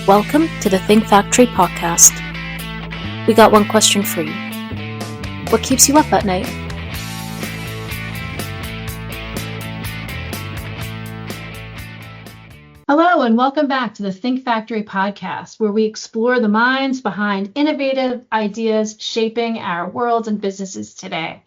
Welcome to the Think Factory podcast. We got one question for you. What keeps you up at night? Hello, and welcome back to the Think Factory podcast, where we explore the minds behind innovative ideas shaping our worlds and businesses today.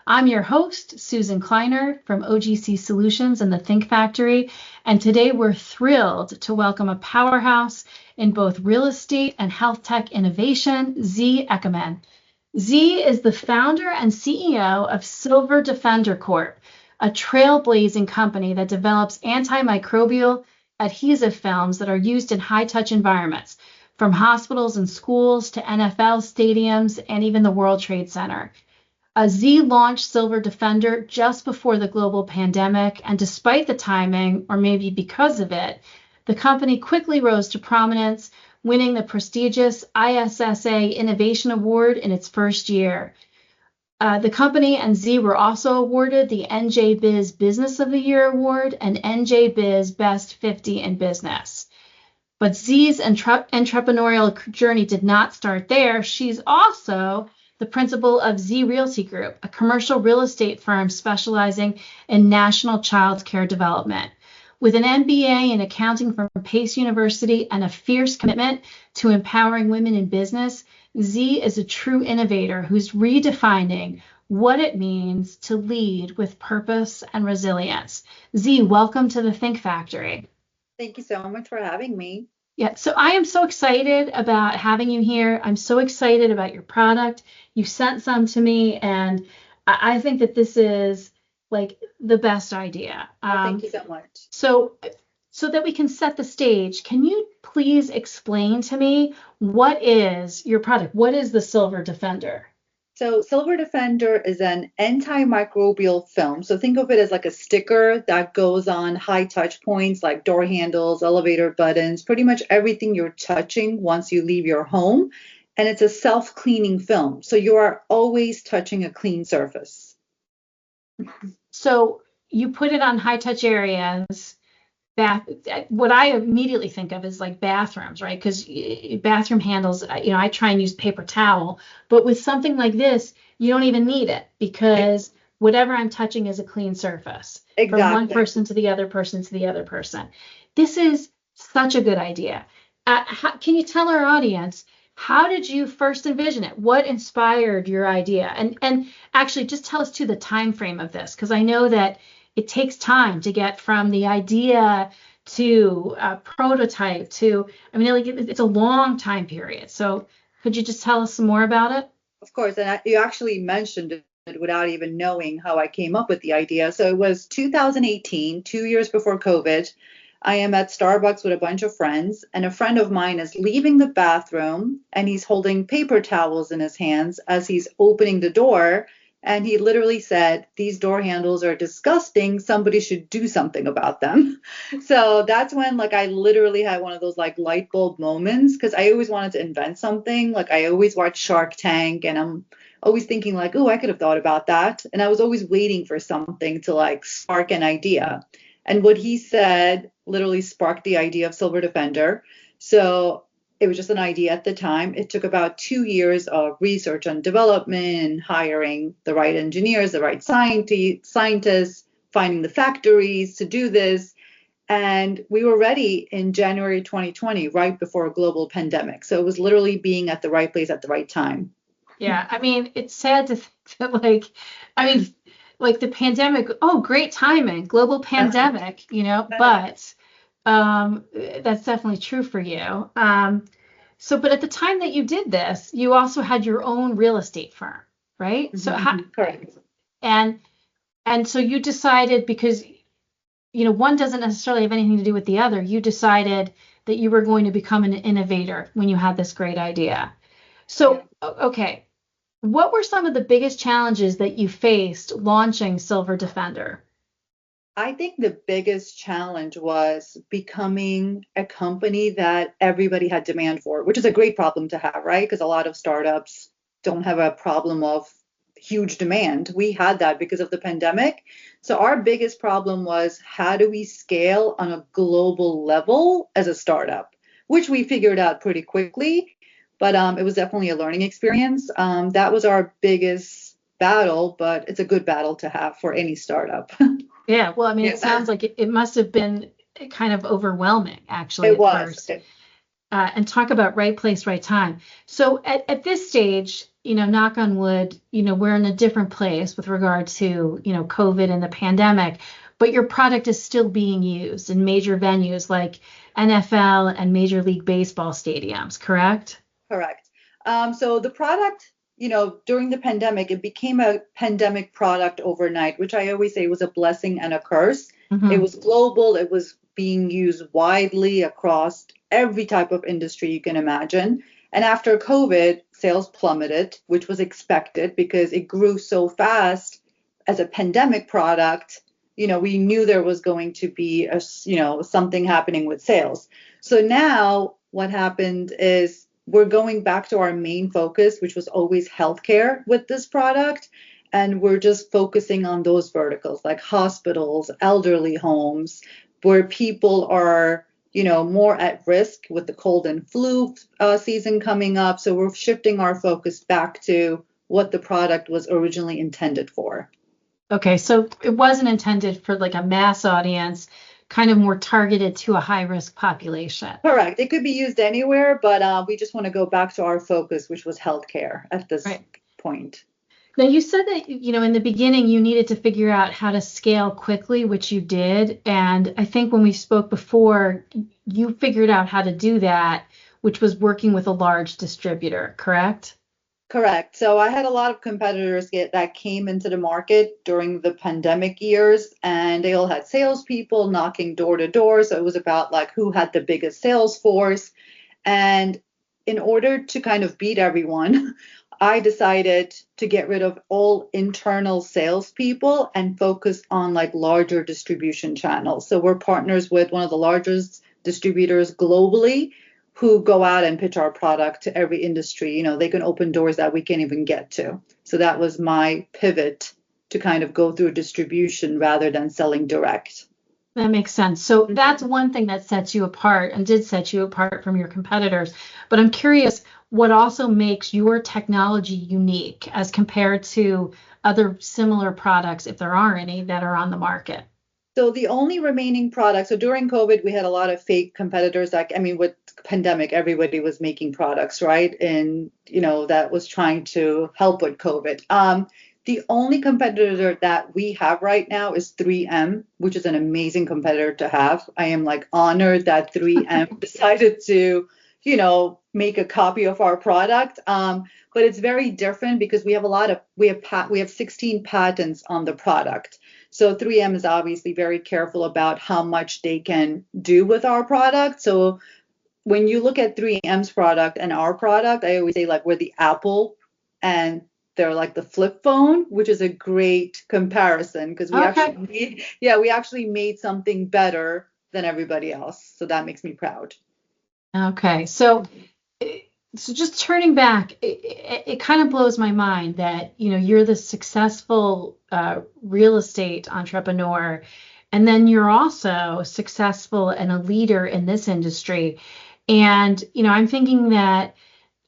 I'm your host, Susan Kleiner from OGC Solutions and the Think Factory, and today we're thrilled to welcome a powerhouse in both real estate and health tech innovation, Zeynep Ekemen. Z is the founder and CEO of Silver Defender Corp., a trailblazing company that develops antimicrobial adhesive films that are used in high-touch environments, from hospitals and schools to NFL stadiums and even the World Trade Center. Z launched Silver Defender just before the global pandemic, and despite the timing, or maybe because of it, the company quickly rose to prominence, winning the prestigious ISSA Innovation Award in its first year. The company and Z were also awarded the NJ Biz Business of the Year Award and NJ Biz Best 50 in Business. But Z's entrepreneurial journey did not start there. She's also the principal of Z Realty Group, a commercial real estate firm specializing in national child care development. With an MBA in accounting from Pace University and a fierce commitment to empowering women in business, Z is a true innovator who's redefining what it means to lead with purpose and resilience. Z, welcome to the Think Factory. Thank you so much for having me. Yeah, so I am so excited about having you here. I'm so excited about your product. You sent some to me, and I think that this is like the best idea. Thank you so much. So that we can set the stage, can you please explain to me what is your product? What is the Silver Defender? So Silver Defender is an antimicrobial film. So think of it as like a sticker that goes on high touch points like door handles, elevator buttons, pretty much everything you're touching once you leave your home. And it's a self-cleaning film. So you are always touching a clean surface. So you put it on high touch areas. What I immediately think of is like bathrooms, right? Because bathroom handles, I try and use paper towel, but with something like this, you don't even need it because whatever I'm touching is a clean surface. Exactly. From one person to the other person to the other person. This is such a good idea. Can you tell our audience, how did you first envision it? What inspired your idea? And actually just tell us too the time frame of this, because I know that it takes time to get from the idea to prototype to, it's a long time period. So could you just tell us some more about it? Of course. And you actually mentioned it without even knowing how I came up with the idea. So it was 2018, 2 years before COVID. I am at Starbucks with a bunch of friends, and a friend of mine is leaving the bathroom, and he's holding paper towels in his hands as he's opening the door. And he literally said, "These door handles are disgusting. Somebody should do something about them." So that's when I literally had one of those light bulb moments, because I always wanted to invent something. I always watch Shark Tank, and I'm always thinking oh, I could have thought about that. And I was always waiting for something to spark an idea. And what he said literally sparked the idea of Silver Defender. So it was just an idea at the time. It took about 2 years of research and development, hiring the right engineers, the right scientists, finding the factories to do this. And we were ready in January 2020, right before a global pandemic. So it was literally being at the right place at the right time. Yeah, it's sad to think that the pandemic, great timing, global pandemic, but that's definitely true for you. But at the time that you did this, you also had your own real estate firm, right? Mm-hmm. Correct. And so you decided, because one doesn't necessarily have anything to do with the other. You decided that you were going to become an innovator when you had this great idea. So, okay, what were some of the biggest challenges that you faced launching Silver Defender? I think the biggest challenge was becoming a company that everybody had demand for, which is a great problem to have, right? Because a lot of startups don't have a problem of huge demand. We had that because of the pandemic. So our biggest problem was, how do we scale on a global level as a startup? which we figured out pretty quickly. But it was definitely a learning experience. That was our biggest battle, but it's a good battle to have for any startup. Yeah, well, I mean, Yeah. it sounds like it must have been kind of overwhelming actually It at was. first. And talk about right place, right time. So at this stage, knock on wood, we're in a different place with regard to, COVID and the pandemic, but your product is still being used in major venues like NFL and Major League Baseball stadiums, correct? Correct. So the product, during the pandemic, it became a pandemic product overnight, which I always say was a blessing and a curse. It Mm-hmm. was global. It was being used widely across every type of industry you can imagine. And after COVID, sales plummeted, which was expected because it grew so fast as a pandemic product. We knew there was going to be something happening with sales. So now what happened is we're going back to our main focus, which was always healthcare with this product. And we're just focusing on those verticals like hospitals, elderly homes, where people are, more at risk with the cold and flu season coming up. So we're shifting our focus back to what the product was originally intended for. Okay, so it wasn't intended for like a mass audience, kind of more targeted to a high risk population. Correct. It could be used anywhere, but we just want to go back to our focus, which was healthcare at this Right. point. Now, you said that, in the beginning, you needed to figure out how to scale quickly, which you did. And I think when we spoke before, you figured out how to do that, which was working with a large distributor, correct? Correct. So I had a lot of competitors that came into the market during the pandemic years, and they all had salespeople knocking door to door. So it was about like who had the biggest sales force. And in order to kind of beat everyone, I decided to get rid of all internal salespeople and focus on like larger distribution channels. So we're partners with one of the largest distributors globally who go out and pitch our product to every industry. They can open doors that we can't even get to. So that was my pivot to kind of go through distribution rather than selling direct. That makes sense. So that's one thing that sets you apart and did set you apart from your competitors. But I'm curious, what also makes your technology unique as compared to other similar products, if there are any, that are on the market? So the only remaining product, so during COVID, we had a lot of fake competitors. With pandemic, everybody was making products, right? And, that was trying to help with COVID. The only competitor that we have right now is 3M, which is an amazing competitor to have. I am like honored that 3M decided to, make a copy of our product. But it's very different because we have 16 patents on the product. So 3M is obviously very careful about how much they can do with our product. So when you look at 3M's product and our product, I always say like we're the Apple and they're like the flip phone, which is a great comparison because we actually made something better than everybody else. So that makes me proud. Okay. So just turning back, it kind of blows my mind that, you're the successful real estate entrepreneur, and then you're also successful and a leader in this industry. And, I'm thinking that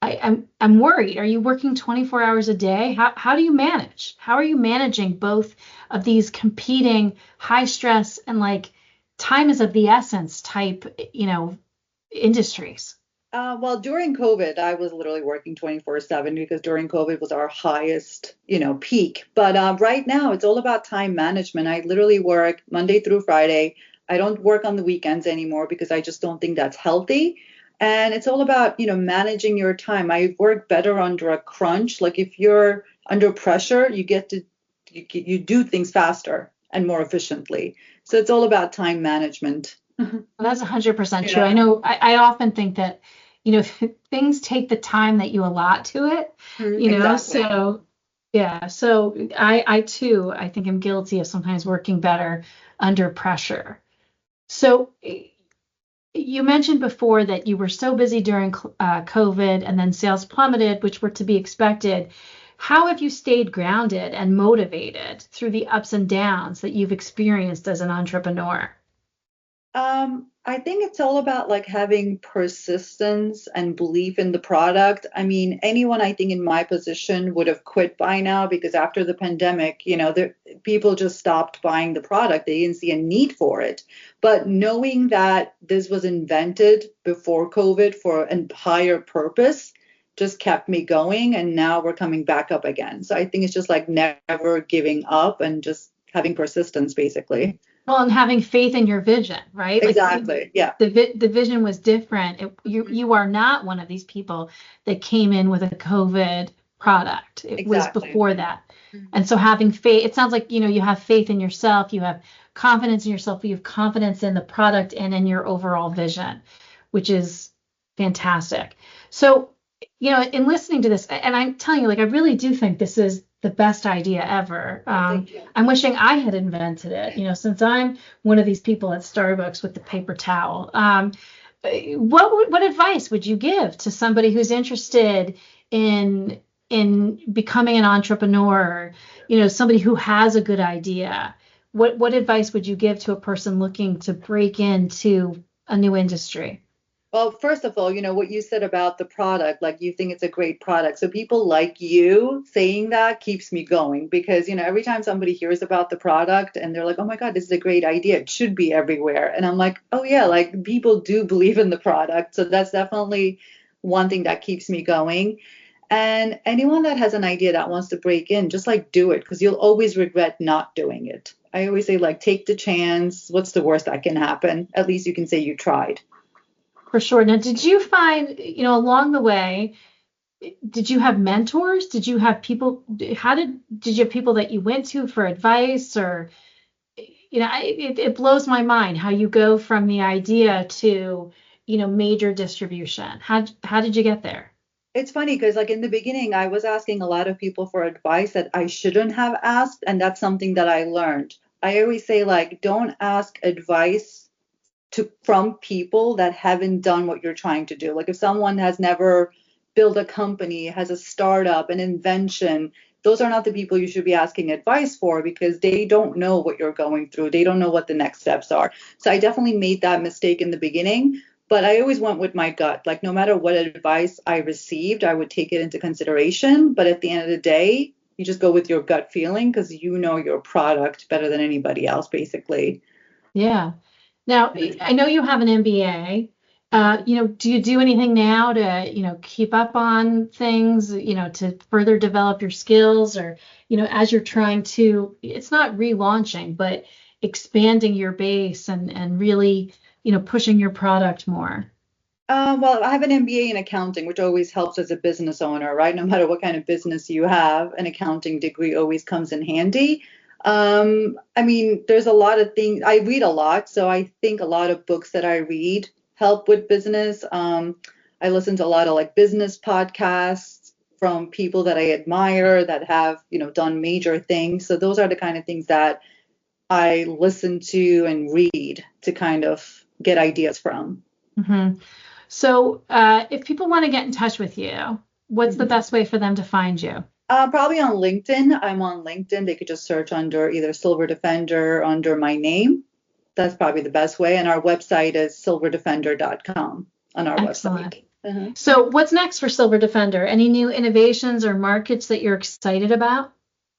I'm worried. Are you working 24 hours a day? How do you manage? How are you managing both of these competing high stress and like time is of the essence type, industries? Well, during COVID, I was literally working 24/7 because during COVID was our highest, peak. But right now, it's all about time management. I literally work Monday through Friday. I don't work on the weekends anymore because I just don't think that's healthy. And it's all about, managing your time. I work better under a crunch. Like if you're under pressure, you do things faster and more efficiently. So it's all about time management. Well, that's 100% true. Yeah. I know I often think that, things take the time that you allot to it, Exactly. so yeah. So I too, I think I'm guilty of sometimes working better under pressure. So you mentioned before that you were so busy during COVID and then sales plummeted, which were to be expected. How have you stayed grounded and motivated through the ups and downs that you've experienced as an entrepreneur? I think it's all about like having persistence and belief in the product. I mean, anyone I think in my position would have quit by now because after the pandemic, people just stopped buying the product. They didn't see a need for it. But knowing that this was invented before COVID for a higher purpose just kept me going. And now we're coming back up again. So I think it's just like never giving up and just having persistence, basically. Well, and having faith in your vision, right? Exactly. Yeah. The vision was different. You are not one of these people that came in with a COVID product. It was Exactly. before that. And so having faith, it sounds like, you have faith in yourself, you have confidence in yourself, you have confidence in the product and in your overall vision, which is fantastic. So, in listening to this, and I'm telling you, like, I really do think this is the best idea ever. Thank you. I'm wishing I had invented it, since I'm one of these people at Starbucks with the paper towel. What advice would you give to somebody who's interested in becoming an entrepreneur, somebody who has a good idea? What advice would you give to a person looking to break into a new industry? Well, first of all, what you said about the product, like you think it's a great product. So people like you saying that keeps me going because, every time somebody hears about the product and they're like, oh my God, this is a great idea. It should be everywhere. And I'm like, oh yeah, like people do believe in the product. So that's definitely one thing that keeps me going. And anyone that has an idea that wants to break in, just like do it because you'll always regret not doing it. I always say like, take the chance. What's the worst that can happen? At least you can say you tried. For sure. Now, did you find, along the way, did you have mentors? Did you have people? Did you have people that you went to for advice? Or, it blows my mind how you go from the idea to, major distribution. How did you get there? It's funny because like in the beginning, I was asking a lot of people for advice that I shouldn't have asked. And that's something that I learned. I always say like, don't ask advice from people that haven't done what you're trying to do. Like if someone has never built a company, has a startup, an invention, those are not the people you should be asking advice for because they don't know what you're going through. They don't know what the next steps are. So I definitely made that mistake in the beginning, but I always went with my gut. Like no matter what advice I received, I would take it into consideration. But at the end of the day, you just go with your gut feeling because you know your product better than anybody else, basically. Yeah. Now, I know you have an MBA. Do you do anything now to, keep up on things, to further develop your skills or, as you're trying to, it's not relaunching, but expanding your base and really, pushing your product more? Well, I have an MBA in accounting, which always helps as a business owner, right? No matter what kind of business you have, an accounting degree always comes in handy. I mean, there's a lot of things. I read a lot, so I think a lot of books that I read help with business. I listen to a lot of like business podcasts from people that I admire that have, done major things. So those are the kind of things that I listen to and read to kind of get ideas from. Mm-hmm. So if people want to get in touch with you, what's the best way for them to find you? Probably on LinkedIn. I'm on LinkedIn. They could just search under either Silver Defender under my name. That's probably the best way. And our website is silverdefender.com on our Excellent. website. So what's next for Silver Defender? Any new innovations or markets that you're excited about?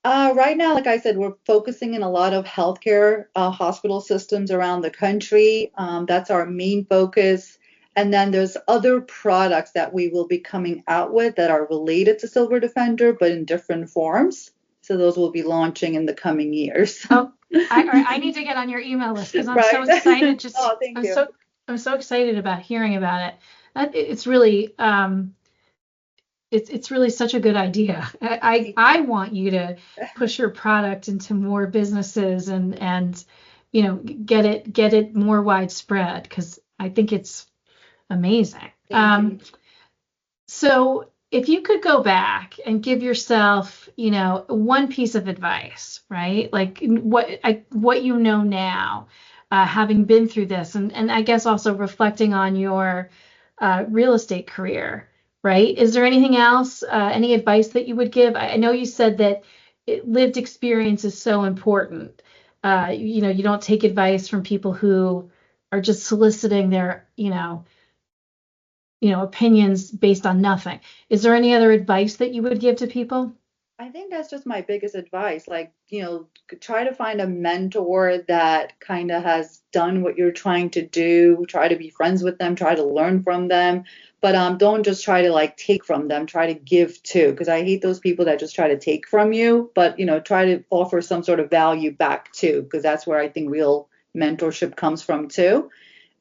Right now, like I said, we're focusing in a lot of healthcare hospital systems around the country. That's our main focus. And then there's other products that we will be coming out with that are related to Silver Defender, but in different forms. So those will be launching in the coming years. Oh, I need to get on your email list because I'm so excited. Thank you. I'm so excited about hearing about it. It's really it's really such a good idea. I want you to push your product into more businesses and get it more widespread because I think it's amazing. So if you could go back and give yourself, one piece of advice, right? Like what you know now, having been through this, and I guess also reflecting on your real estate career, right? Is there anything else, any advice that you would give? I know you said that lived experience is so important. You don't take advice from people who are just soliciting their, opinions based on nothing. Is there any other advice that you would give to people? I think that's just my biggest advice. Like, try to find a mentor that kind of has done what you're trying to do. Try to be friends with them, try to learn from them, but don't just try to like take from them, try to give too. Because I hate those people that just try to take from you, but try to offer some sort of value back too, because that's where I think real mentorship comes from too.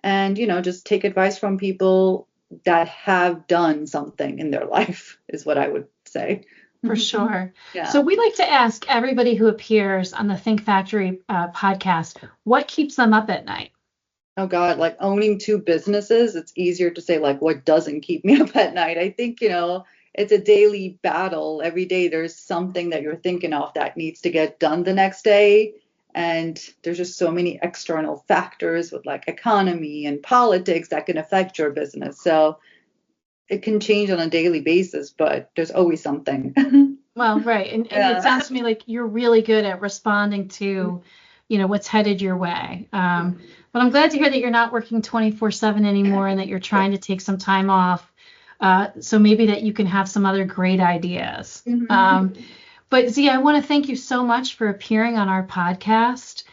And, just take advice from people that have done something in their life is what I would say. For sure. Yeah. So we like to ask everybody who appears on the Think Factory podcast, what keeps them up at night? Oh God, like owning two businesses, it's easier to say like what doesn't keep me up at night. I think, it's a daily battle. Every day there's something that you're thinking of that needs to get done the next day. And there's just so many external factors with like economy and politics that can affect your business. So it can change on a daily basis, but there's always something. Well, right. And it sounds to me like you're really good at responding to, what's headed your way. But I'm glad to hear that you're not working 24/7 anymore and that you're trying to take some time off. So maybe that you can have some other great ideas. But Z, I want to thank you so much for appearing on our podcast.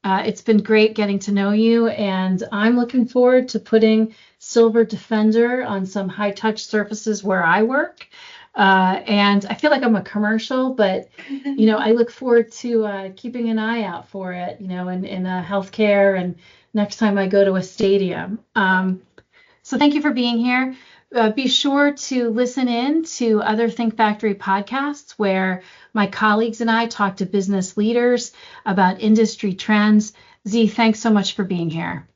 It's been great getting to know you, and I'm looking forward to putting Silver Defender on some high-touch surfaces where I work. And I feel like I'm a commercial, but, I look forward to keeping an eye out for it, in healthcare and next time I go to a stadium. So thank you for being here. Be sure to listen in to other Think Factory podcasts where my colleagues and I talk to business leaders about industry trends. Z, thanks so much for being here.